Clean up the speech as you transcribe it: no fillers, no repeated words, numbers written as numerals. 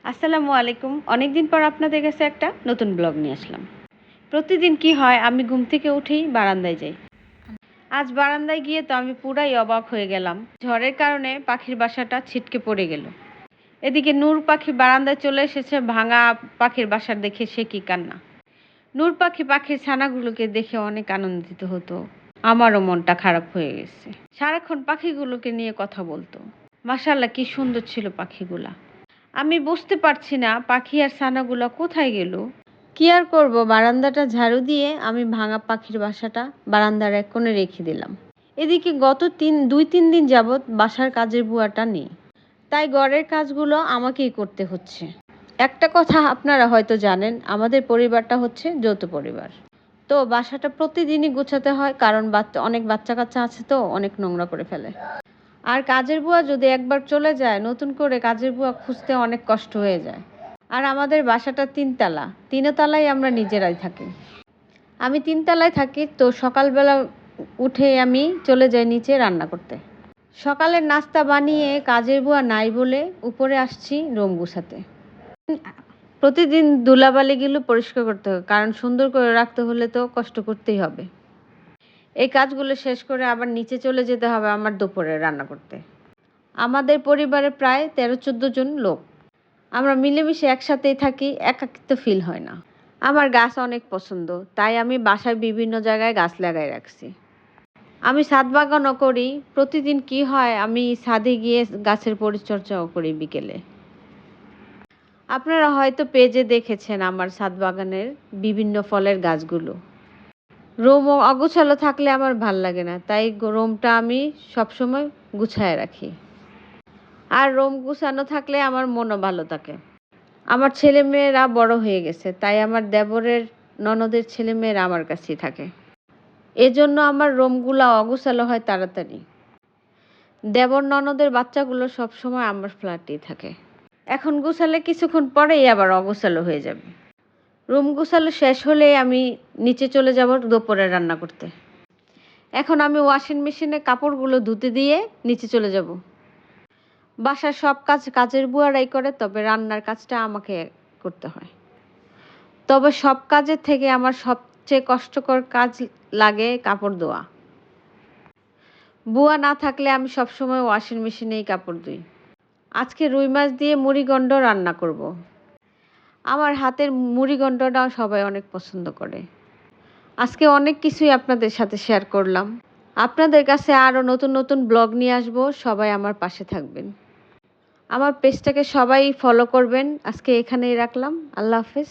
আসসালামু আলাইকুম। অনেকদিন পর আপনাদের কাছে একটা নতুন ব্লগ নিয়ে আসলাম। প্রতিদিন কি হয় আমি ঘুম থেকে উঠেই বারান্দায় যাই। আজ বারান্দায় গিয়ে তো আমি পুরাই অবাক হয়ে গেলাম। ঝড়ের কারণে পাখির বাসাটা ছিটকে পড়ে গেল। এদিকে নূর পাখি বারান্দায় চলে এসেছে ভাঙা পাখির বাসার দেখে সে কি কান্না। নূর পাখি পাখির ছানাগুলোকে দেখে অনেক আনন্দিত হতো। আমারও মনটা খারাপ হয়ে গেছে। সারাক্ষণ পাখিগুলোকে নিয়ে কথা বলতো। মাশাআল্লাহ কি সুন্দর ছিল পাখিগুলা। আমি বুঝতে পারছি না পাখি আর ছানাগুলা কোথায় গেল। কি আর করব, বারান্দাটা ঝাড়ু দিয়ে আমি ভাঙা পাখির বাসাটা বারান্দার এক কোণে রেখে দিলাম। এদিকে গত 2-3 দিন যাবৎ বাসার কাজের বুয়াটা নেই, তাই ঘরের কাজগুলো আমাকেই করতে হচ্ছে। একটা কথা আপনারা হয়তো জানেন, আমাদের পরিবারটা হচ্ছে যৌথ পরিবার। তো বাসাটা প্রতিদিনই গোছাতে হয়, কারণ অনেক বাচ্চা কাচ্চা আছে, তো অনেক নোংরা করে ফেলে। আর কাজের বুয়া যদি একবার চলে যায়, নতুন করে কাজের বুয়া খুঁজতে অনেক কষ্ট হয়ে যায়। আর আমাদের বাসাটা 3 তলা, 3 তলায় আমরা নিজেরাই থাকি। আমি 3 তলায় থাকি, তো সকালবেলা উঠে আমি চলে যাই নিচে রান্না করতে। সকালের নাস্তা বানিয়ে কাজের বুয়া নাই বলে উপরে আসছি রুম গুছাতে। প্রতিদিন ধুলাবালিগুলো পরিষ্কার করতে হবে, কারণ সুন্দর করে রাখতে হলে তো কষ্ট করতেই হবে। এই কাজগুলো শেষ করে আবার নিচে চলে যেতে হবে আমার দুপুরে রান্না করতে। আমাদের পরিবারে প্রায় 13-14 জন লোক। আমরা মিলেমিশে একসাথেই থাকি, একাকিত্ব ফিল হয় না। আমার গাছ অনেক পছন্দ, তাই আমি বাসায় বিভিন্ন জায়গায় গাছ লাগাই রাখছি। আমি ছাদ বাগানও করি। প্রতিদিন কি হয়, আমি ছাদে গিয়ে গাছের পরিচর্যাও করি বিকেলে। আপনারা হয়তো পেজে দেখেছেন আমার ছাদ বাগানের বিভিন্ন ফলের গাছগুলো। রুম অগোছালো থাকলে আমার ভাল লাগে না, তাই রুমটা আমি সবসময় গুছায় রাখি। আর রুম গুছানো থাকলে আমার মনও ভালো থাকে। আমার ছেলেমেয়েরা বড় হয়ে গেছে, তাই আমার দেবরের ননদের ছেলেমেয়েরা আমার কাছেই থাকে। এজন্য আমার রুমগুলা অগোছালো হয় তাড়াতাড়ি। দেবর ননদের বাচ্চাগুলো সবসময় আমার ফ্ল্যাটেই থাকে। এখন গুছালে কিছুক্ষণ পরেই আবার অগোছালো হয়ে যাবে। রুম গুছালো শেষ হলেই আমি নিচে চলে যাব দুপুরে রান্না করতে। এখন আমি ওয়াশিং মেশিনে কাপড়গুলো ধুতে দিয়ে নিচে চলে যাব। বাসার সব কাজ কাজের বুয়ারাই করে, তবে রান্নার কাজটা আমাকে করতে হয়। তবে সব কাজের থেকে আমার সবচেয়ে কষ্টকর কাজ লাগে কাপড় ধোয়া। বুয়া না থাকলে আমি সবসময় ওয়াশিং মেশিনেই কাপড় ধুই। আজকে রুই মাছ দিয়ে মুড়িঘণ্ট রান্না করব। আমার হাতের মুড়িঘণ্টটাও সবাই অনেক পছন্দ করে। আজকে অনেক কিছুই আপনাদের সাথে শেয়ার করলাম। আপনাদের কাছে আরও নতুন নতুন ব্লগ নিয়ে আসব। সবাই আমার পাশে থাকবেন। আমার পেজটাকে সবাই ফলো করবেন। আজকে এখানেই রাখলাম। আল্লাহ হাফেজ।